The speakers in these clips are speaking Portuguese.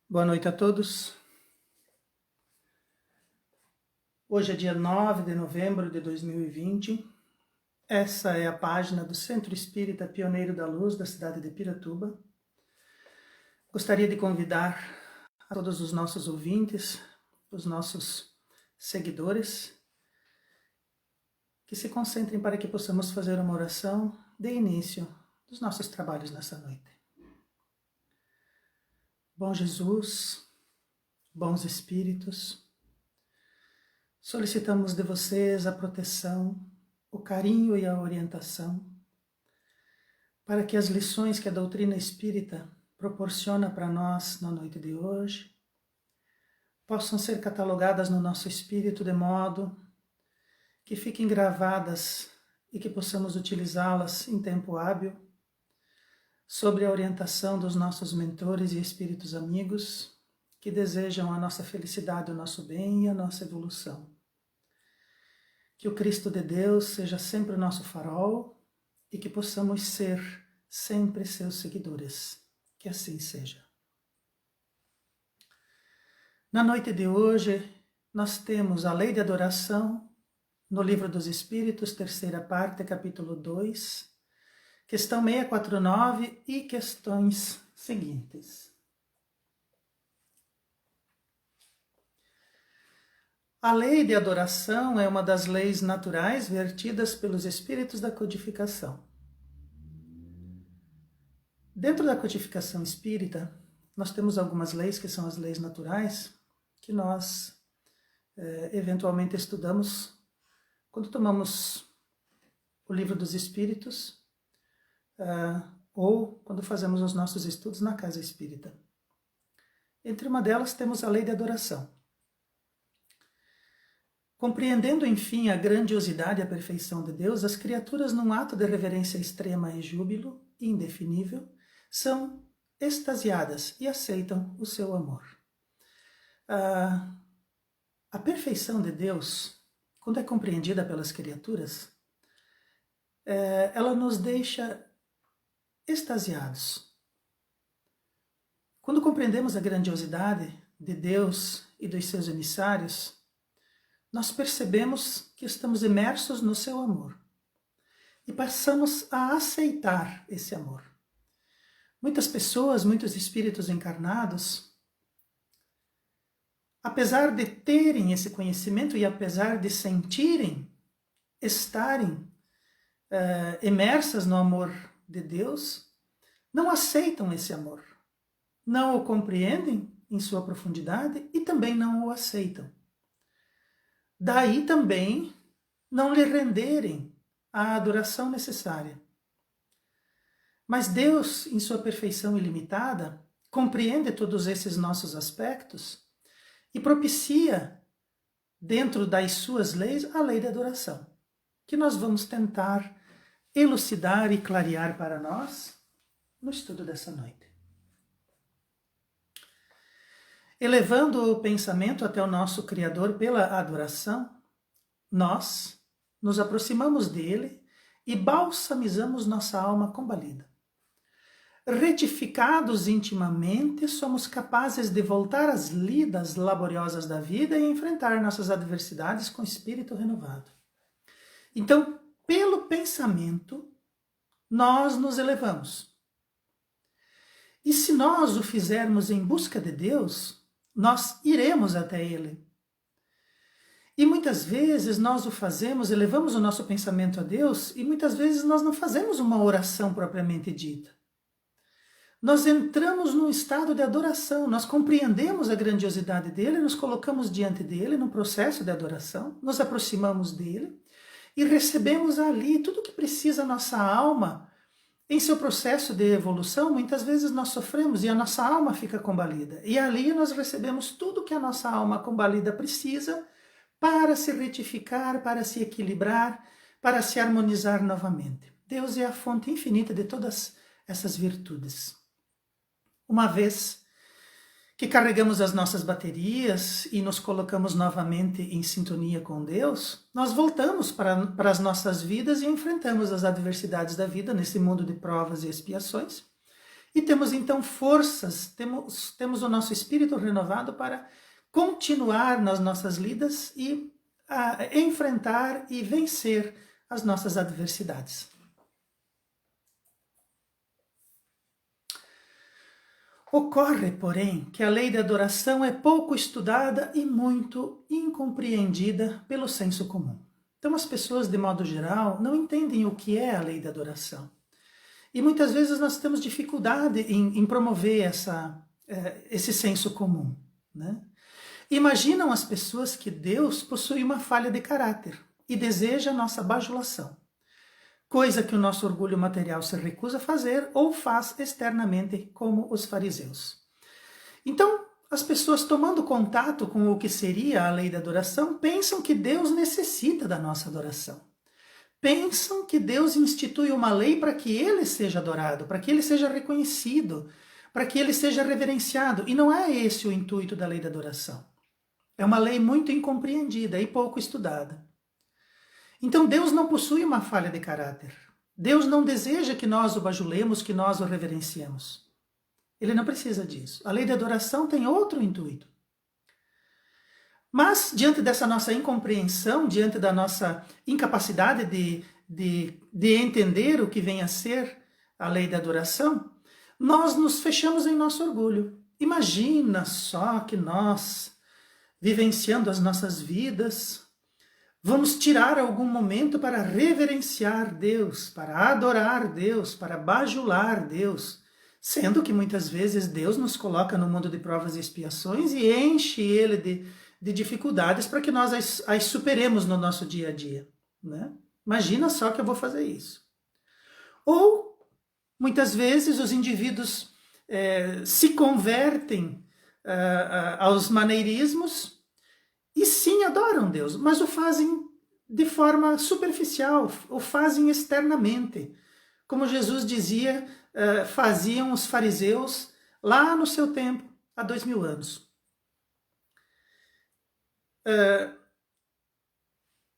Boa noite a todos. Hoje é dia 9 de novembro de 2020. Essa é a página do Centro Espírita Pioneiro da Luz da cidade de Piratuba. Gostaria de convidar a todos os nossos ouvintes, os nossos seguidores, que se concentrem para que possamos fazer uma oração de início dos nossos trabalhos nessa noite. Bom Jesus, bons espíritos, solicitamos de vocês a proteção, o carinho e a orientação, para que as lições que a doutrina espírita proporciona para nós na noite de hoje possam ser catalogadas no nosso espírito de modo que fiquem gravadas e que possamos utilizá-las em tempo hábil, sobre a orientação dos nossos mentores e espíritos amigos que desejam a nossa felicidade, o nosso bem e a nossa evolução. Que o Cristo de Deus seja sempre o nosso farol e que possamos ser sempre seus seguidores. Que assim seja. Na noite de hoje, nós temos a Lei de Adoração no Livro dos Espíritos, terceira parte, capítulo 2, questão 649 e questões seguintes. A lei de adoração é uma das leis naturais vertidas pelos espíritos da codificação. Dentro da codificação espírita, nós temos algumas leis que são as leis naturais, que nós eventualmente estudamos quando tomamos o Livro dos Espíritos, ou quando fazemos os nossos estudos na casa espírita. Entre uma delas temos a lei de adoração. Compreendendo, enfim, a grandiosidade e a perfeição de Deus, as criaturas, num ato de reverência extrema e júbilo indefinível, são extasiadas e aceitam o seu amor. A perfeição de Deus, quando é compreendida pelas criaturas, ela nos deixa extasiados. Quando compreendemos a grandiosidade de Deus e dos seus emissários, nós percebemos que estamos imersos no seu amor e passamos a aceitar esse amor. Muitas pessoas, muitos espíritos encarnados, apesar de terem esse conhecimento e apesar de sentirem, estarem imersas no amor de Deus, não aceitam esse amor, não o compreendem em sua profundidade e também não o aceitam. Daí também não lhe renderem a adoração necessária. Mas Deus, em sua perfeição ilimitada, compreende todos esses nossos aspectos e propicia, dentro das suas leis, a lei da adoração, que nós vamos tentar elucidar e clarear para nós no estudo dessa noite. Elevando o pensamento até o nosso Criador pela adoração, nós nos aproximamos dele e balsamizamos nossa alma combalida. Retificados intimamente, somos capazes de voltar às lidas laboriosas da vida e enfrentar nossas adversidades com espírito renovado. Então, pelo pensamento, nós nos elevamos. E se nós o fizermos em busca de Deus, nós iremos até Ele. E muitas vezes nós o fazemos, elevamos o nosso pensamento a Deus, e muitas vezes nós não fazemos uma oração propriamente dita. Nós entramos num estado de adoração, nós compreendemos a grandiosidade dele, nos colocamos diante dele no processo de adoração, nos aproximamos dele e recebemos ali tudo o que precisa a nossa alma. Em seu processo de evolução, muitas vezes nós sofremos e a nossa alma fica combalida. E ali nós recebemos tudo que a nossa alma combalida precisa para se retificar, para se equilibrar, para se harmonizar novamente. Deus é a fonte infinita de todas essas virtudes. Uma vez que carregamos as nossas baterias e nos colocamos novamente em sintonia com Deus, nós voltamos para as nossas vidas e enfrentamos as adversidades da vida nesse mundo de provas e expiações, E temos então forças, temos o nosso espírito renovado para continuar nas nossas lidas e enfrentar e vencer as nossas adversidades. Ocorre, porém, que a lei da adoração é pouco estudada e muito incompreendida pelo senso comum. Então as pessoas, de modo geral, não entendem o que é a lei da adoração. E muitas vezes nós temos dificuldade em promover esse senso comum, né? Imaginam as pessoas que Deus possui uma falha de caráter e deseja a nossa bajulação, coisa que o nosso orgulho material se recusa a fazer ou faz externamente, como os fariseus. Então, as pessoas, tomando contato com o que seria a lei da adoração, pensam que Deus necessita da nossa adoração. Pensam que Deus institui uma lei para que Ele seja adorado, para que Ele seja reconhecido, para que Ele seja reverenciado. E não é esse o intuito da lei da adoração. É uma lei muito incompreendida e pouco estudada. Então Deus não possui uma falha de caráter. Deus não deseja que nós o bajulemos, que nós o reverenciemos. Ele não precisa disso. A lei da adoração tem outro intuito. Mas, diante dessa nossa incompreensão, diante da nossa incapacidade de entender o que vem a ser a lei da adoração, nós nos fechamos em nosso orgulho. Imagina só que nós, vivenciando as nossas vidas, vamos tirar algum momento para reverenciar Deus, para adorar Deus, para bajular Deus, sendo que muitas vezes Deus nos coloca no mundo de provas e expiações e enche ele de dificuldades para que nós as superemos no nosso dia a dia, né? Imagina só que eu vou fazer isso. Ou, muitas vezes, os indivíduos se convertem aos maneirismos e sim adoram Deus, mas o fazem de forma superficial, o fazem externamente. Como Jesus dizia, faziam os fariseus lá no seu tempo, há 2000 anos.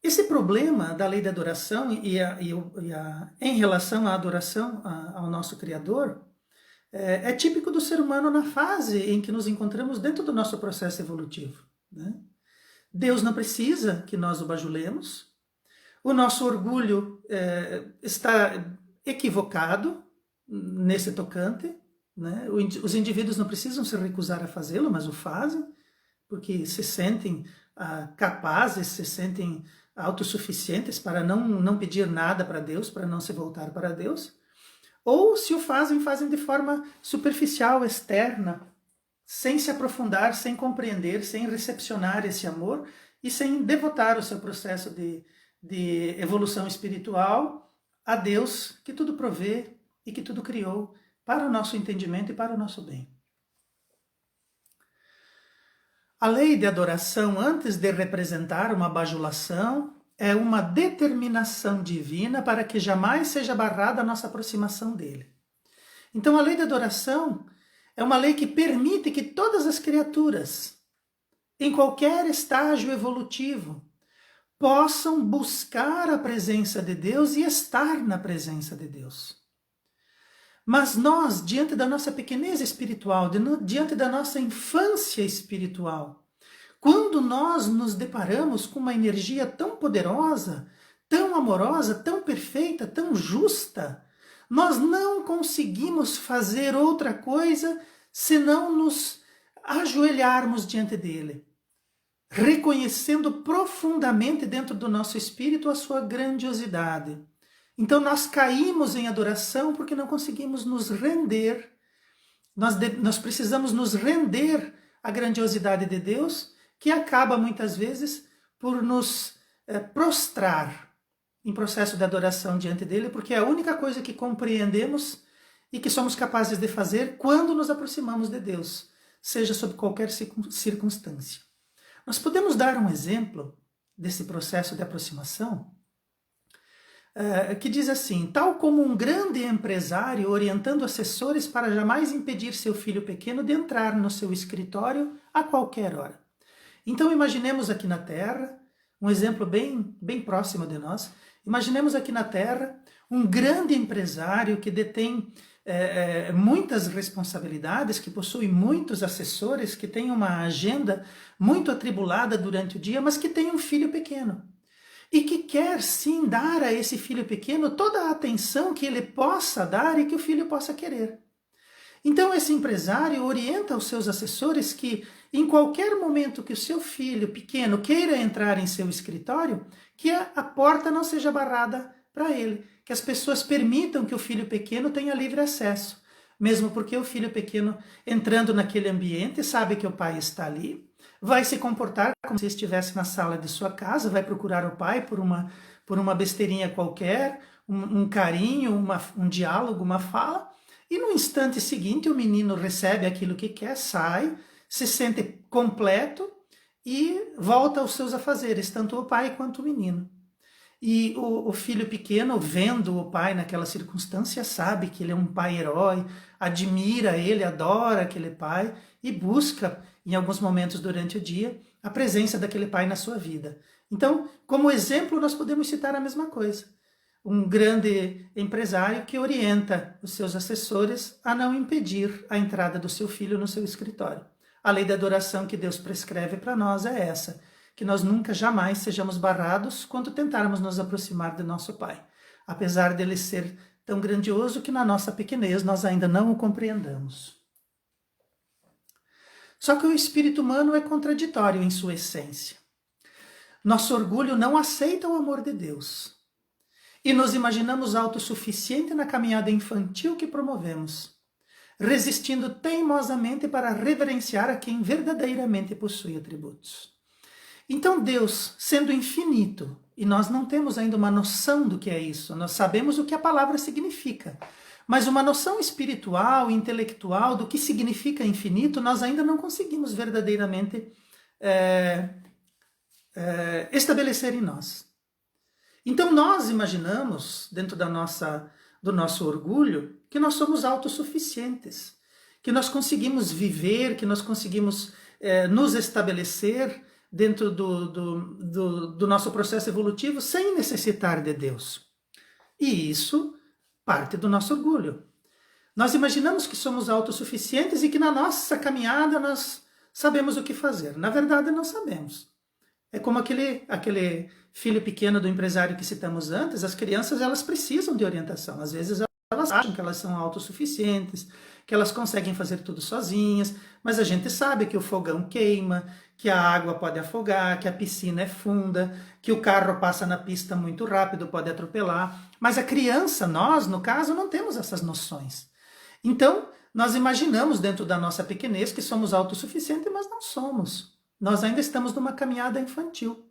Esse problema da lei da adoração em relação à adoração ao nosso Criador é típico do ser humano na fase em que nos encontramos dentro do nosso processo evolutivo, né? Deus não precisa que nós o bajulemos, o nosso orgulho está equivocado nesse tocante, né? Os indivíduos não precisam se recusar a fazê-lo, mas o fazem, porque se sentem capazes, se sentem autossuficientes para não pedir nada para Deus, para não se voltar para Deus. Ou se o fazem de forma superficial, externa, sem se aprofundar, sem compreender, sem recepcionar esse amor e sem devotar o seu processo de evolução espiritual a Deus, que tudo provê e que tudo criou para o nosso entendimento e para o nosso bem. A lei de adoração, antes de representar uma bajulação, é uma determinação divina para que jamais seja barrada a nossa aproximação dele. Então a lei da adoração é uma lei que permite que todas as criaturas, em qualquer estágio evolutivo, possam buscar a presença de Deus e estar na presença de Deus. Mas nós, diante da nossa pequenez espiritual, diante da nossa infância espiritual, quando nós nos deparamos com uma energia tão poderosa, tão amorosa, tão perfeita, tão justa, nós não conseguimos fazer outra coisa senão nos ajoelharmos diante dele, reconhecendo profundamente dentro do nosso espírito a sua grandiosidade. Então nós caímos em adoração porque não conseguimos nos render. Nós precisamos nos render à grandiosidade de Deus, que acaba muitas vezes por nos prostrar em processo de adoração diante dele, porque é a única coisa que compreendemos e que somos capazes de fazer quando nos aproximamos de Deus, seja sob qualquer circunstância. Nós podemos dar um exemplo desse processo de aproximação que diz assim: tal como um grande empresário orientando assessores para jamais impedir seu filho pequeno de entrar no seu escritório a qualquer hora. Então imaginemos aqui na Terra, um exemplo bem próximo de nós, imaginemos aqui na Terra um grande empresário que detém muitas responsabilidades, que possui muitos assessores, que tem uma agenda muito atribulada durante o dia, mas que tem um filho pequeno. E que quer sim dar a esse filho pequeno toda a atenção que ele possa dar e que o filho possa querer. Então esse empresário orienta os seus assessores que em qualquer momento que o seu filho pequeno queira entrar em seu escritório, que a porta não seja barrada para ele, que as pessoas permitam que o filho pequeno tenha livre acesso, mesmo porque o filho pequeno entrando naquele ambiente sabe que o pai está ali, vai se comportar como se estivesse na sala de sua casa, vai procurar o pai por uma besteirinha qualquer, um carinho, um diálogo, uma fala, e no instante seguinte o menino recebe aquilo que quer, sai, se sente completo e volta aos seus afazeres, tanto o pai quanto o menino. E o filho pequeno, vendo o pai naquela circunstância, sabe que ele é um pai herói, admira ele, adora aquele pai e busca, em alguns momentos durante o dia, a presença daquele pai na sua vida. Então, como exemplo, nós podemos citar a mesma coisa. Um grande empresário que orienta os seus assessores a não impedir a entrada do seu filho no seu escritório. A lei da adoração que Deus prescreve para nós é essa, que nós nunca jamais sejamos barrados quando tentarmos nos aproximar de nosso Pai, apesar dele ser tão grandioso que na nossa pequenez nós ainda não o compreendamos. Só que o espírito humano é contraditório em sua essência. Nosso orgulho não aceita o amor de Deus. E nos imaginamos autossuficiente na caminhada infantil que promovemos, resistindo teimosamente para reverenciar a quem verdadeiramente possui atributos. Então Deus, sendo infinito, e nós não temos ainda uma noção do que é isso, nós sabemos o que a palavra significa, mas uma noção espiritual, intelectual do que significa infinito, nós ainda não conseguimos verdadeiramente estabelecer em nós. Então nós imaginamos, dentro do nosso orgulho, que nós somos autossuficientes, que nós conseguimos viver, que nós conseguimos nos estabelecer dentro do nosso processo evolutivo sem necessitar de Deus. E isso parte do nosso orgulho. Nós imaginamos que somos autossuficientes e que na nossa caminhada nós sabemos o que fazer. Na verdade, não sabemos. É como aquele filho pequeno do empresário que citamos antes, as crianças elas precisam de orientação. Às vezes elas acham que elas são autossuficientes, que elas conseguem fazer tudo sozinhas, mas a gente sabe que o fogão queima, que a água pode afogar, que a piscina é funda, que o carro passa na pista muito rápido, pode atropelar. Mas a criança, nós, no caso, não temos essas noções. Então, nós imaginamos dentro da nossa pequenez que somos autossuficientes, mas não somos. Nós ainda estamos numa caminhada infantil.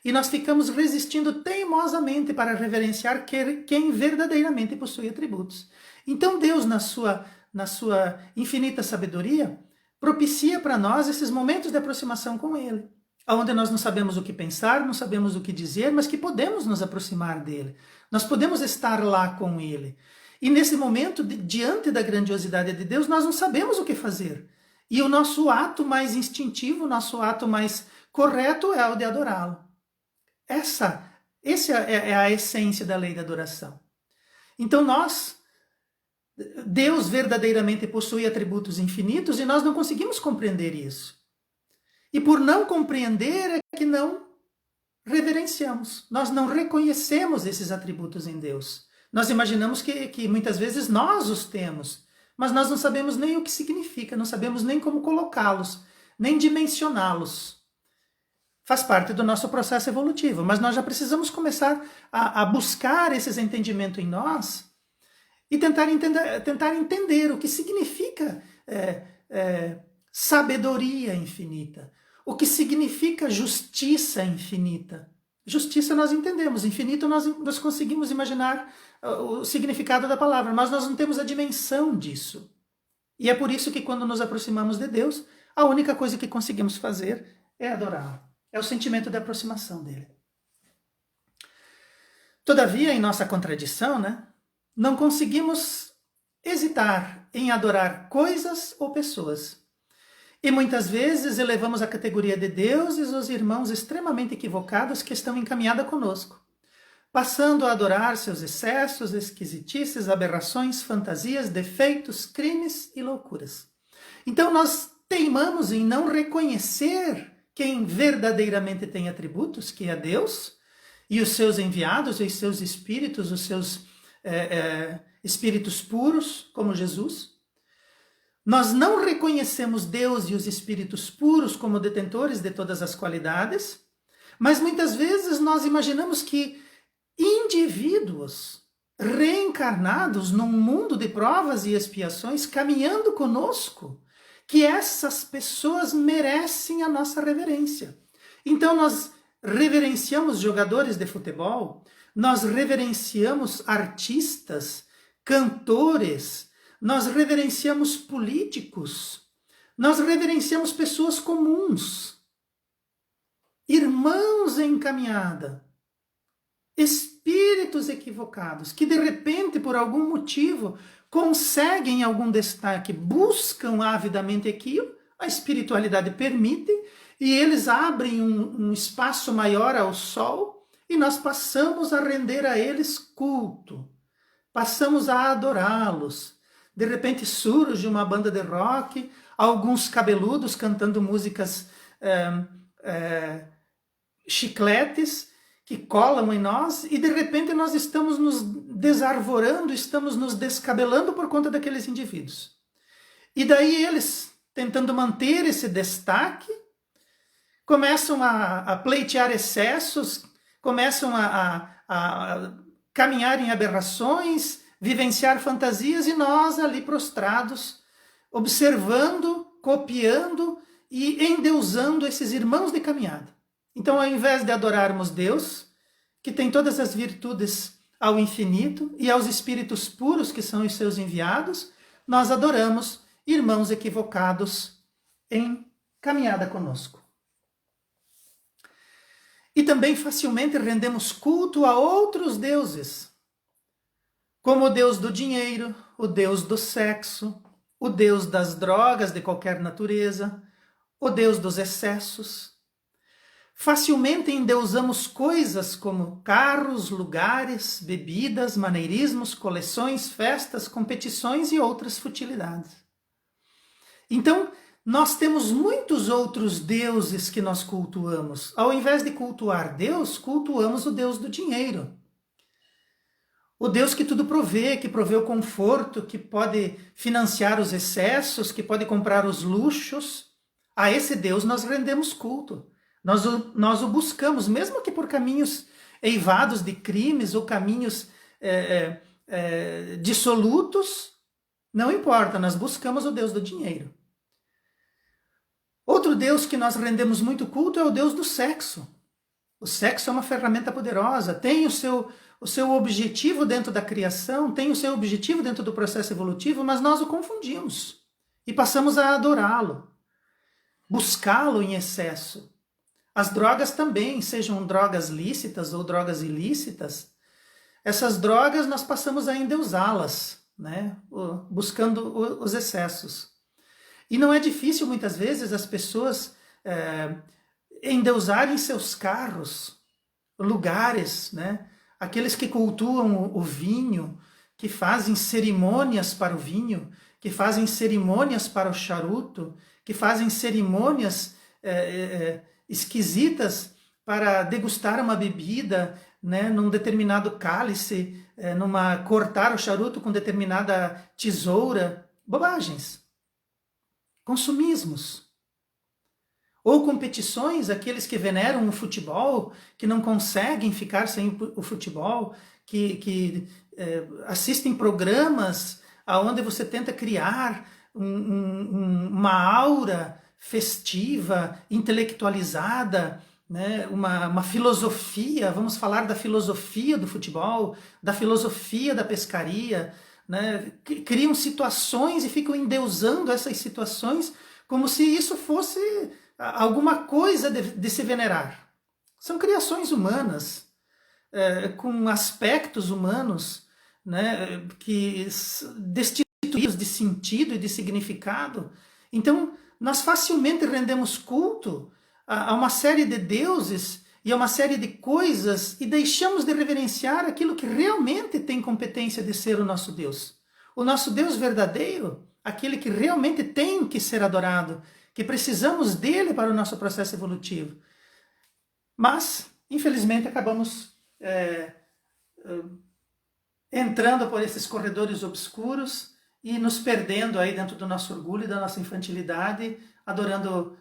E nós ficamos resistindo teimosamente para reverenciar quem verdadeiramente possui atributos. Então Deus, na sua infinita sabedoria, propicia para nós esses momentos de aproximação com Ele, onde nós não sabemos o que pensar, não sabemos o que dizer, mas que podemos nos aproximar dEle. Nós podemos estar lá com Ele. E nesse momento, diante da grandiosidade de Deus, nós não sabemos o que fazer. E o nosso ato mais instintivo, o nosso ato mais correto é o de adorá-lo. Essa é a essência da lei da adoração. Então Deus verdadeiramente possui atributos infinitos e nós não conseguimos compreender isso. E por não compreender é que não reverenciamos. Nós não reconhecemos esses atributos em Deus. Nós imaginamos que muitas vezes nós os temos, mas nós não sabemos nem o que significa, não sabemos nem como colocá-los, nem dimensioná-los. Faz parte do nosso processo evolutivo, mas nós já precisamos começar a buscar esses entendimentos em nós e tentar entender o que significa sabedoria infinita, o que significa justiça infinita. Justiça nós entendemos, infinito nós conseguimos imaginar o significado da palavra, mas nós não temos a dimensão disso. E é por isso que quando nos aproximamos de Deus, a única coisa que conseguimos fazer é adorá-lo. É o sentimento de aproximação dele. Todavia, em nossa contradição, não conseguimos hesitar em adorar coisas ou pessoas. E muitas vezes elevamos a categoria de deuses os irmãos extremamente equivocados que estão encaminhados conosco. passando a adorar seus excessos, esquisitices, aberrações, fantasias, defeitos, crimes e loucuras. Então nós teimamos em não reconhecer quem verdadeiramente tem atributos, que é Deus, e os seus enviados, os seus espíritos, os seus espíritos puros, como Jesus. Nós não reconhecemos Deus e os espíritos puros como detentores de todas as qualidades, mas muitas vezes nós imaginamos que indivíduos reencarnados num mundo de provas e expiações, caminhando conosco, que essas pessoas merecem a nossa reverência. Então nós reverenciamos jogadores de futebol, nós reverenciamos artistas, cantores, nós reverenciamos políticos, nós reverenciamos pessoas comuns, irmãos em caminhada, espíritos equivocados, que de repente, por algum motivo, conseguem algum destaque, buscam avidamente aquilo, a espiritualidade permite, e eles abrem um espaço maior ao sol, e nós passamos a render a eles culto, passamos a adorá-los. De repente surge uma banda de rock, alguns cabeludos cantando músicas chicletes, que colam em nós, e de repente nós estamos nos desarvorando, estamos nos descabelando por conta daqueles indivíduos. E daí eles, tentando manter esse destaque, começam a pleitear excessos, começam a caminhar em aberrações, vivenciar fantasias, e nós ali prostrados, observando, copiando e endeusando esses irmãos de caminhada. Então, ao invés de adorarmos Deus, que tem todas as virtudes ao infinito, e aos espíritos puros, que são os seus enviados, nós adoramos irmãos equivocados em caminhada conosco. E também facilmente rendemos culto a outros deuses, como o Deus do dinheiro, o Deus do sexo, o Deus das drogas de qualquer natureza, o Deus dos excessos. Facilmente endeusamos coisas como carros, lugares, bebidas, maneirismos, coleções, festas, competições e outras futilidades. Então, nós temos muitos outros deuses que nós cultuamos. Ao invés de cultuar Deus, cultuamos o Deus do dinheiro. O Deus que tudo provê, que provê o conforto, que pode financiar os excessos, que pode comprar os luxos. A esse Deus nós rendemos culto. Nós o buscamos, mesmo que por caminhos eivados de crimes ou caminhos dissolutos, não importa, nós buscamos o Deus do dinheiro. Outro Deus que nós rendemos muito culto é o Deus do sexo. O sexo é uma ferramenta poderosa, tem o seu objetivo dentro da criação, tem o seu objetivo dentro do processo evolutivo, mas nós o confundimos e passamos a adorá-lo, buscá-lo em excesso. As drogas também, sejam drogas lícitas ou drogas ilícitas, essas drogas nós passamos a endeusá-las, né? Buscando os excessos. E não é difícil muitas vezes as pessoas endeusarem seus carros, lugares, né? Aqueles que cultuam o vinho, que fazem cerimônias para o vinho, que fazem cerimônias para o charuto, que fazem cerimônias esquisitas para degustar uma bebida, né, num determinado cálice, cortar o charuto com determinada tesoura. Bobagens. Consumismos. Ou competições, aqueles que veneram o futebol, que não conseguem ficar sem o futebol, que assistem programas onde você tenta criar uma aura festiva, intelectualizada, né? uma filosofia, vamos falar da filosofia do futebol, da filosofia da pescaria, né? Criam situações e ficam endeusando essas situações como se isso fosse alguma coisa de se venerar. São criações humanas, com aspectos humanos, né? Que destituídos de sentido e de significado. Então, nós facilmente rendemos culto a uma série de deuses e a uma série de coisas e deixamos de reverenciar aquilo que realmente tem competência de ser o nosso Deus. O nosso Deus verdadeiro, aquele que realmente tem que ser adorado, que precisamos dele para o nosso processo evolutivo. Mas, infelizmente, acabamos entrando por esses corredores obscuros e nos perdendo aí dentro do nosso orgulho e da nossa infantilidade, adorando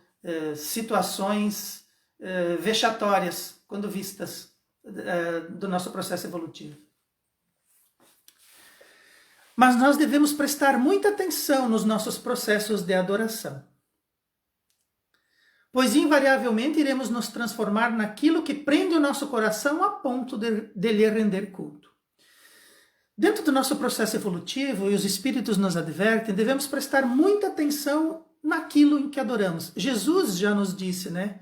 situações vexatórias quando vistas do nosso processo evolutivo. Mas nós devemos prestar muita atenção nos nossos processos de adoração, pois invariavelmente iremos nos transformar naquilo que prende o nosso coração a ponto de lhe render culto. Dentro do nosso processo evolutivo, e os espíritos nos advertem, devemos prestar muita atenção naquilo em que adoramos. Jesus já nos disse, né,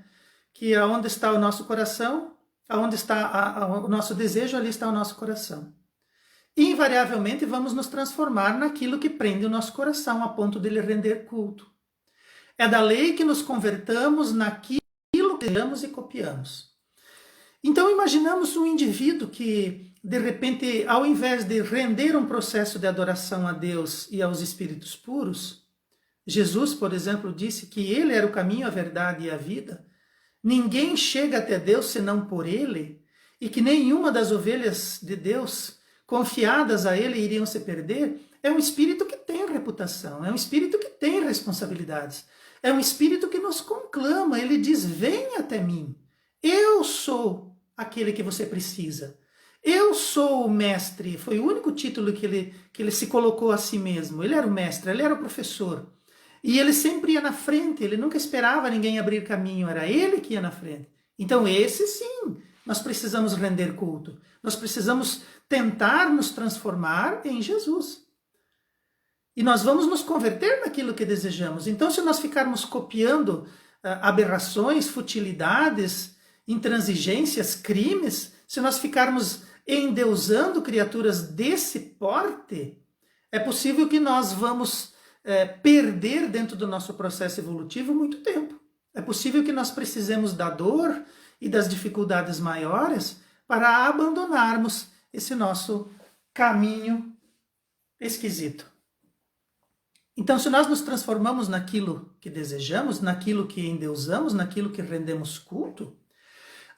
que aonde está o nosso coração, aonde está o nosso desejo, ali está o nosso coração. Invariavelmente vamos nos transformar naquilo que prende o nosso coração a ponto de lhe render culto. É da lei que nos convertamos naquilo que desejamos e copiamos. Então imaginamos um indivíduo que, de repente, ao invés de render um processo de adoração a Deus e aos espíritos puros, Jesus, por exemplo, disse que ele era o caminho, a verdade e a vida, ninguém chega até Deus senão por ele, e que nenhuma das ovelhas de Deus confiadas a ele iriam se perder. É um espírito que tem reputação, é um espírito que tem responsabilidades, é um espírito que nos conclama, ele diz: vem até mim, eu sou aquele que você precisa, eu sou o mestre. Foi o único título que ele se colocou a si mesmo. Ele era o mestre, ele era o professor, e ele sempre ia na frente, ele nunca esperava ninguém abrir caminho, era ele que ia na frente. Então esse sim, nós precisamos render culto, nós precisamos tentar nos transformar em Jesus. E nós vamos nos converter naquilo que desejamos. Então, se nós ficarmos copiando aberrações, futilidades, intransigências, crimes, se nós ficarmos endeusando criaturas desse porte, é possível que nós vamos perder dentro do nosso processo evolutivo muito tempo. É possível que nós precisemos da dor e das dificuldades maiores para abandonarmos esse nosso caminho esquisito. Então, se nós nos transformamos naquilo que desejamos, naquilo que endeusamos, naquilo que rendemos culto,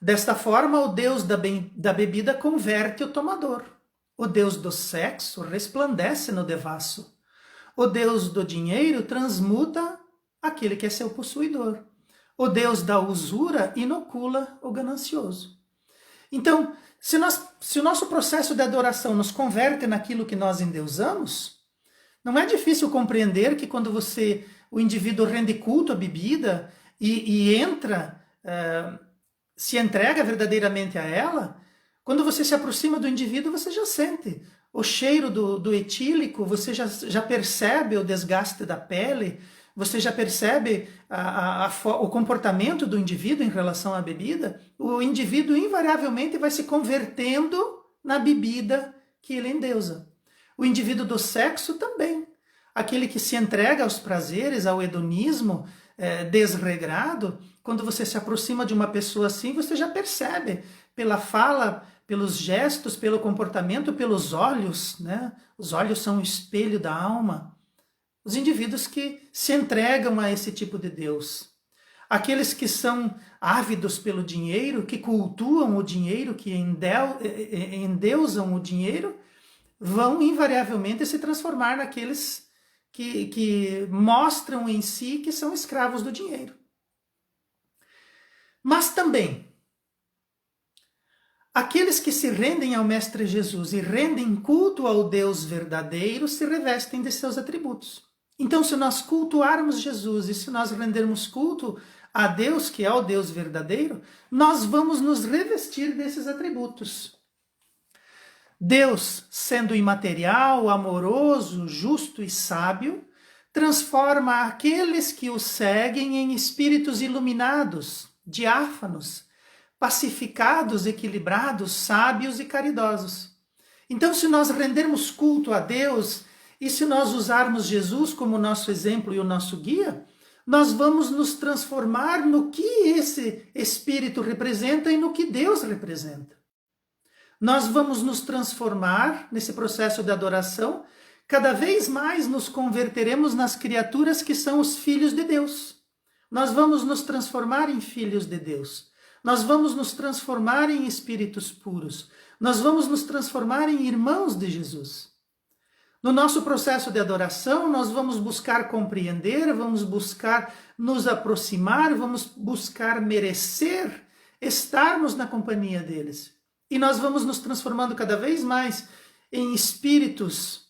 desta forma o Deus da bebida converte o tomador. O Deus do sexo resplandece no devasso. O Deus do dinheiro transmuta aquele que é seu possuidor. O Deus da usura inocula o ganancioso. Então, se o nosso processo de adoração nos converte naquilo que nós endeusamos, não é difícil compreender que quando o indivíduo rende culto à bebida e se entrega verdadeiramente a ela, quando você se aproxima do indivíduo, você já sente o cheiro do etílico, você já percebe o desgaste da pele, você já percebe o comportamento do indivíduo em relação à bebida. O indivíduo invariavelmente vai se convertendo na bebida que ele endeusa. O indivíduo do sexo também. Aquele que se entrega aos prazeres, ao hedonismo desregrado, quando você se aproxima de uma pessoa assim, você já percebe pela fala, pelos gestos, pelo comportamento, pelos olhos, né? Os olhos são o espelho da alma. Os indivíduos que se entregam a esse tipo de Deus. Aqueles que são ávidos pelo dinheiro, que cultuam o dinheiro, que endeusam o dinheiro, vão invariavelmente se transformar naqueles que mostram em si que são escravos do dinheiro. Mas também, aqueles que se rendem ao Mestre Jesus e rendem culto ao Deus verdadeiro se revestem de seus atributos. Então, se nós cultuarmos Jesus e se nós rendermos culto a Deus, que é o Deus verdadeiro, nós vamos nos revestir desses atributos. Deus, sendo imaterial, amoroso, justo e sábio, transforma aqueles que o seguem em espíritos iluminados, diáfanos, pacificados, equilibrados, sábios e caridosos. Então, se nós rendermos culto a Deus e se nós usarmos Jesus como nosso exemplo e o nosso guia, nós vamos nos transformar no que esse Espírito representa e no que Deus representa. Nós vamos nos transformar nesse processo de adoração, cada vez mais nos converteremos nas criaturas que são os filhos de Deus. Nós vamos nos transformar em filhos de Deus. Nós vamos nos transformar em espíritos puros. Nós vamos nos transformar em irmãos de Jesus. No nosso processo de adoração, nós vamos buscar compreender, vamos buscar nos aproximar, vamos buscar merecer estarmos na companhia deles. E nós vamos nos transformando cada vez mais em espíritos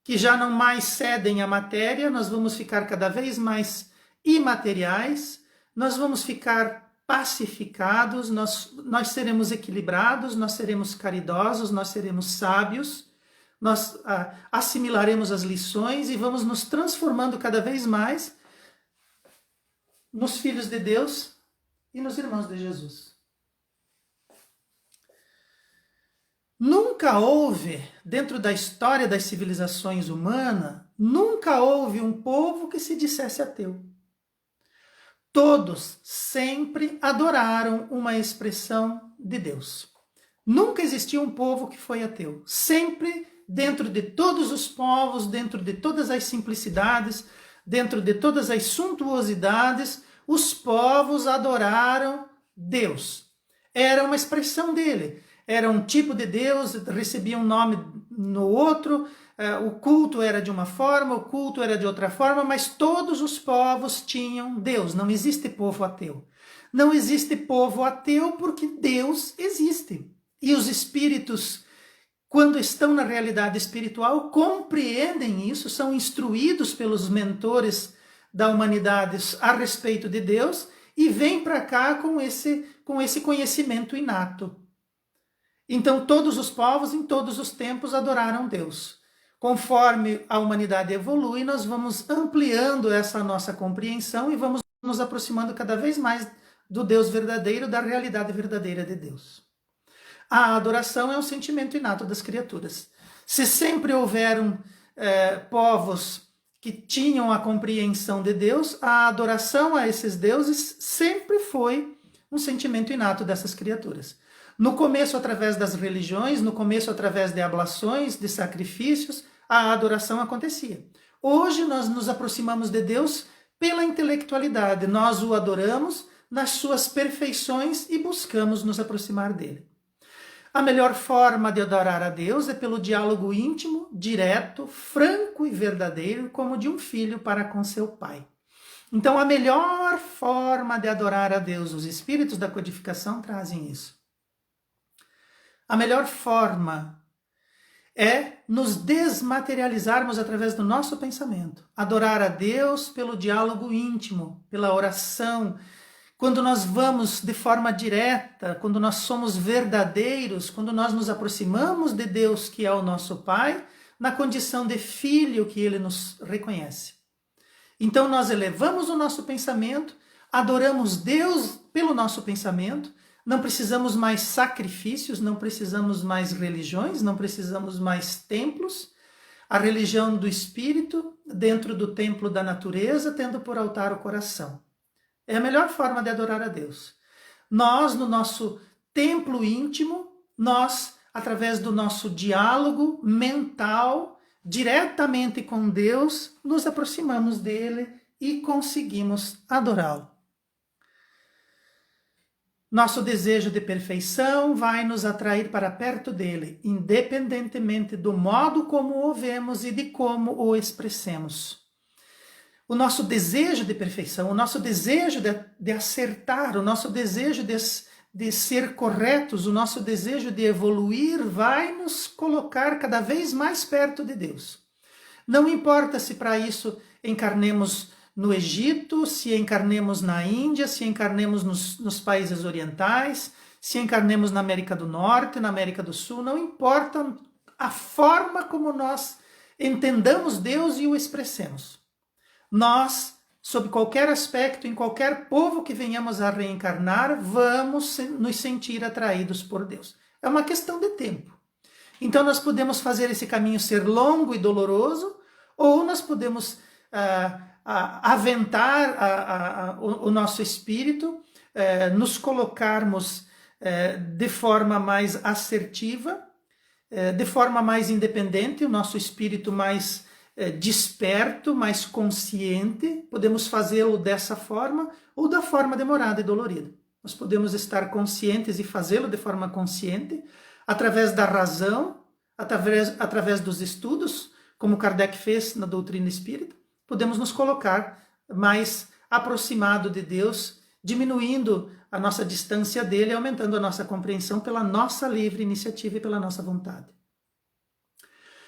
que já não mais cedem à matéria, nós vamos ficar cada vez mais imateriais, nós vamos ficar pacificados, nós seremos equilibrados, nós seremos caridosos, nós seremos sábios, nós assimilaremos as lições e vamos nos transformando cada vez mais nos filhos de Deus e nos irmãos de Jesus. Nunca houve, dentro da história das civilizações humanas, nunca houve um povo que se dissesse ateu. Todos sempre adoraram uma expressão de Deus. Nunca existiu um povo que foi ateu. Sempre, dentro de todos os povos, dentro de todas as simplicidades, dentro de todas as suntuosidades, os povos adoraram Deus. Era uma expressão dele. Era um tipo de Deus, recebia um nome no outro, o culto era de uma forma, o culto era de outra forma, mas todos os povos tinham Deus. Não existe povo ateu. Não existe povo ateu porque Deus existe. E os espíritos, quando estão na realidade espiritual, compreendem isso, são instruídos pelos mentores da humanidade a respeito de Deus e vêm para cá com esse conhecimento inato. Então, todos os povos, em todos os tempos, adoraram Deus. Conforme a humanidade evolui, nós vamos ampliando essa nossa compreensão e vamos nos aproximando cada vez mais do Deus verdadeiro, da realidade verdadeira de Deus. A adoração é um sentimento inato das criaturas. Se sempre houveram povos que tinham a compreensão de Deus, a adoração a esses deuses sempre foi um sentimento inato dessas criaturas. No começo, através das religiões, no começo, através de ablações, de sacrifícios, a adoração acontecia. Hoje, nós nos aproximamos de Deus pela intelectualidade. Nós o adoramos nas suas perfeições e buscamos nos aproximar dele. A melhor forma de adorar a Deus é pelo diálogo íntimo, direto, franco e verdadeiro, como de um filho para com seu pai. Então, a melhor forma de adorar a Deus, os espíritos da codificação trazem isso. A melhor forma é nos desmaterializarmos através do nosso pensamento. Adorar a Deus pelo diálogo íntimo, pela oração. Quando nós vamos de forma direta, quando nós somos verdadeiros, quando nós nos aproximamos de Deus, que é o nosso Pai, na condição de filho que Ele nos reconhece. Então nós elevamos o nosso pensamento, adoramos Deus pelo nosso pensamento, não precisamos mais sacrifícios, não precisamos mais religiões, não precisamos mais templos. A religião do espírito, dentro do templo da natureza, tendo por altar o coração. É a melhor forma de adorar a Deus. Nós, no nosso templo íntimo, nós, através do nosso diálogo mental, diretamente com Deus, nos aproximamos dele e conseguimos adorá-lo. Nosso desejo de perfeição vai nos atrair para perto dele, independentemente do modo como o vemos e de como o expressemos. O nosso desejo de perfeição, o nosso desejo de acertar, o nosso desejo de ser corretos, o nosso desejo de evoluir vai nos colocar cada vez mais perto de Deus. Não importa se para isso encarnemos no Egito, se encarnemos na Índia, se encarnemos nos países orientais, se encarnemos na América do Norte, na América do Sul, não importa a forma como nós entendamos Deus e o expressemos. Nós, sob qualquer aspecto, em qualquer povo que venhamos a reencarnar, vamos nos sentir atraídos por Deus. É uma questão de tempo. Então nós podemos fazer esse caminho ser longo e doloroso, ou nós podemos aventar o nosso espírito, nos colocarmos de forma mais assertiva, de forma mais independente, o nosso espírito mais desperto, mais consciente. Podemos fazê-lo dessa forma ou da forma demorada e dolorida. Nós podemos estar conscientes e fazê-lo de forma consciente, através da razão, através dos estudos, como Kardec fez na doutrina espírita. Podemos nos colocar mais aproximado de Deus, diminuindo a nossa distância dele, aumentando a nossa compreensão pela nossa livre iniciativa e pela nossa vontade.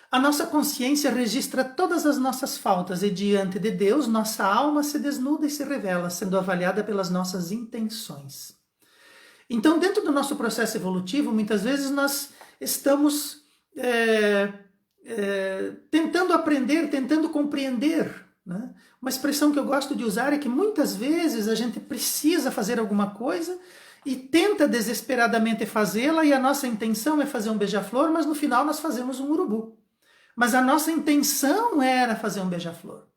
A nossa consciência registra todas as nossas faltas e diante de Deus, nossa alma se desnuda e se revela, sendo avaliada pelas nossas intenções. Então, dentro do nosso processo evolutivo, muitas vezes nós estamos tentando aprender, tentando compreender, né? Uma expressão que eu gosto de usar é que muitas vezes a gente precisa fazer alguma coisa e tenta desesperadamente fazê-la, e a nossa intenção é fazer um beija-flor, mas no final nós fazemos um urubu. Mas a nossa intenção era fazer um beija-flor.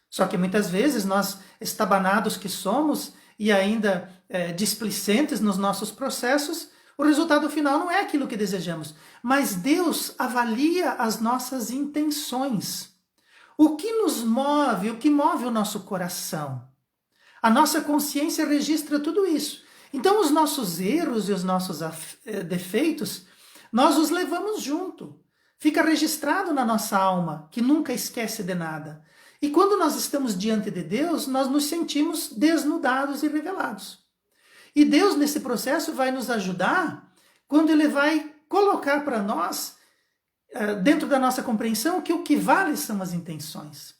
Só que muitas vezes nós, estabanados que somos e ainda displicentes nos nossos processos, o resultado final não é aquilo que desejamos. Mas Deus avalia as nossas intenções. O que nos move, o que move o nosso coração? A nossa consciência registra tudo isso. Então os nossos erros e os nossos defeitos, nós os levamos junto. Fica registrado na nossa alma, que nunca esquece de nada. E quando nós estamos diante de Deus, nós nos sentimos desnudados e revelados. E Deus, nesse processo, vai nos ajudar quando Ele vai colocar para nós, dentro da nossa compreensão, que o que vale são as intenções.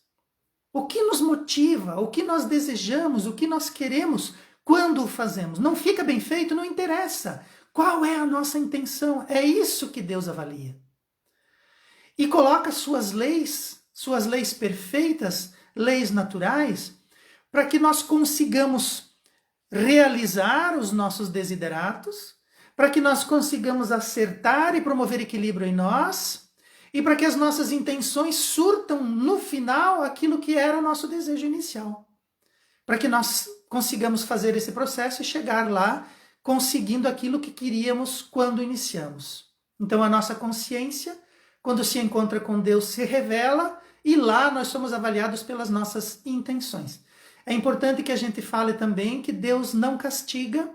O que nos motiva, o que nós desejamos, o que nós queremos quando o fazemos. Não fica bem feito, não interessa. Qual é a nossa intenção? É isso que Deus avalia. E coloca suas leis perfeitas, leis naturais, para que nós consigamos realizar os nossos desideratos, para que nós consigamos acertar e promover equilíbrio em nós, e para que as nossas intenções surtam no final aquilo que era o nosso desejo inicial. Para que nós consigamos fazer esse processo e chegar lá conseguindo aquilo que queríamos quando iniciamos. Então a nossa consciência, quando se encontra com Deus, se revela, e lá nós somos avaliados pelas nossas intenções. É importante que a gente fale também que Deus não castiga.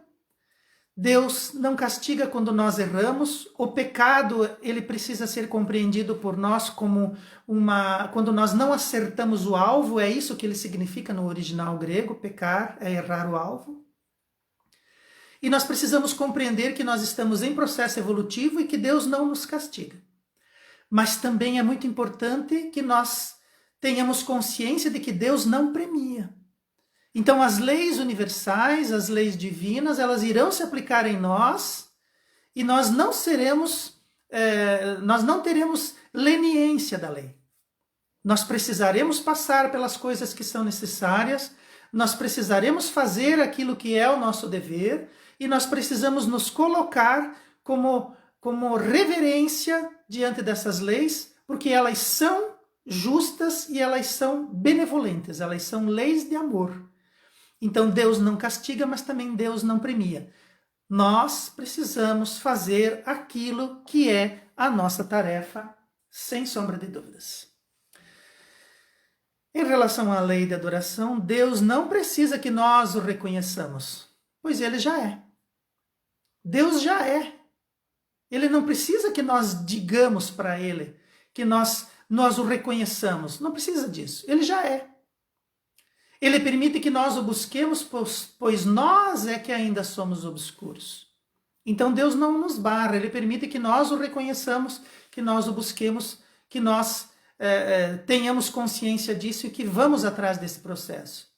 Deus não castiga quando nós erramos. O pecado, ele precisa ser compreendido por nós como quando nós não acertamos o alvo. É isso que ele significa no original grego. Pecar é errar o alvo. E nós precisamos compreender que nós estamos em processo evolutivo e que Deus não nos castiga. Mas também é muito importante que nós tenhamos consciência de que Deus não premia. Então as leis universais, as leis divinas, elas irão se aplicar em nós e nós não teremos leniência da lei. Nós precisaremos passar pelas coisas que são necessárias, nós precisaremos fazer aquilo que é o nosso dever e nós precisamos nos colocar como reverência diante dessas leis, porque elas são justas e elas são benevolentes, elas são leis de amor. Então Deus não castiga, mas também Deus não premia. Nós precisamos fazer aquilo que é a nossa tarefa, sem sombra de dúvidas. Em relação à lei de adoração, Deus não precisa que nós o reconheçamos, pois Ele já é. Deus já é. Ele não precisa que nós digamos para Ele, que nós o reconheçamos. Não precisa disso. Ele já é. Ele permite que nós o busquemos, pois nós é que ainda somos obscuros. Então Deus não nos barra, Ele permite que nós o reconheçamos, que nós o busquemos, que nós tenhamos consciência disso e que vamos atrás desse processo.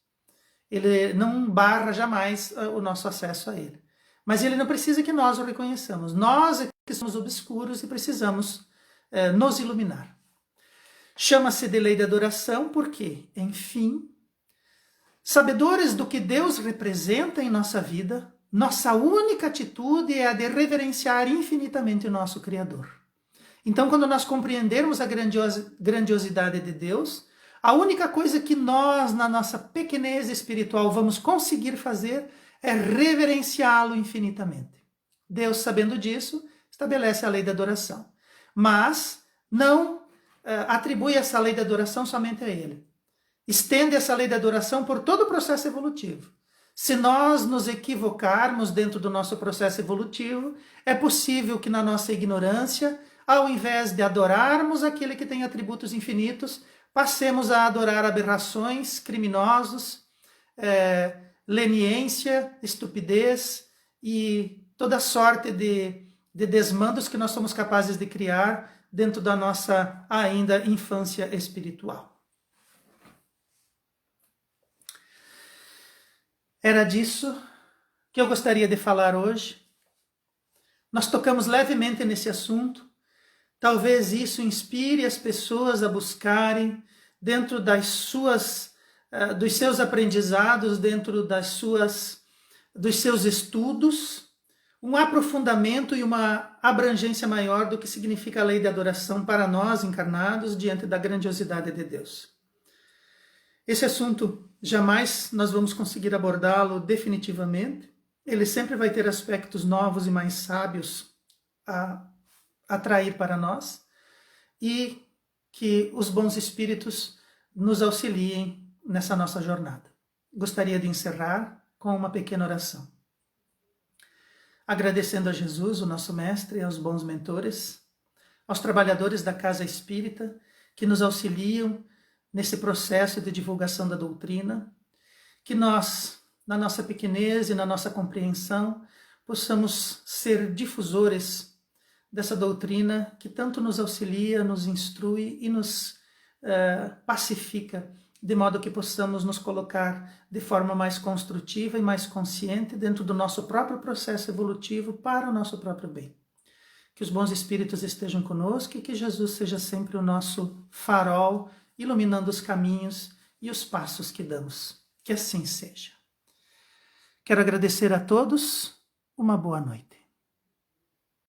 Ele não barra jamais o nosso acesso a Ele. Mas Ele não precisa que nós o reconheçamos. Nós é que somos obscuros e precisamos nos iluminar. Chama-se de lei de adoração porque, enfim, sabedores do que Deus representa em nossa vida, nossa única atitude é a de reverenciar infinitamente o nosso Criador. Então, quando nós compreendermos a grandiosidade de Deus, A única coisa que nós, na nossa pequenez espiritual, vamos conseguir fazer é reverenciá-lo infinitamente. Deus, sabendo disso, estabelece a lei da adoração. Mas não atribui essa lei da adoração somente a ele. Estende essa lei da adoração por todo o processo evolutivo. Se nós nos equivocarmos dentro do nosso processo evolutivo, é possível que na nossa ignorância, ao invés de adorarmos aquele que tem atributos infinitos, passemos a adorar aberrações, criminosos, leniência, estupidez e toda sorte de desmandos que nós somos capazes de criar dentro da nossa ainda infância espiritual. Era disso que eu gostaria de falar hoje. Nós tocamos levemente nesse assunto. Talvez isso inspire as pessoas a buscarem, dentro dos seus aprendizados, dentro dos seus estudos, um aprofundamento e uma abrangência maior do que significa a lei da adoração para nós encarnados diante da grandiosidade de Deus. Esse assunto jamais nós vamos conseguir abordá-lo definitivamente. Ele sempre vai ter aspectos novos e mais sábios a atrair para nós, e que os bons espíritos nos auxiliem nessa nossa jornada. Gostaria de encerrar com uma pequena oração. Agradecendo a Jesus, o nosso mestre, aos bons mentores, aos trabalhadores da Casa Espírita que nos auxiliam nesse processo de divulgação da doutrina, que nós, na nossa pequenez e na nossa compreensão, possamos ser difusores dessa doutrina que tanto nos auxilia, nos instrui e nos pacifica, de modo que possamos nos colocar de forma mais construtiva e mais consciente dentro do nosso próprio processo evolutivo para o nosso próprio bem. Que os bons espíritos estejam conosco e que Jesus seja sempre o nosso farol, iluminando os caminhos e os passos que damos. Que assim seja. Quero agradecer a todos. Uma boa noite.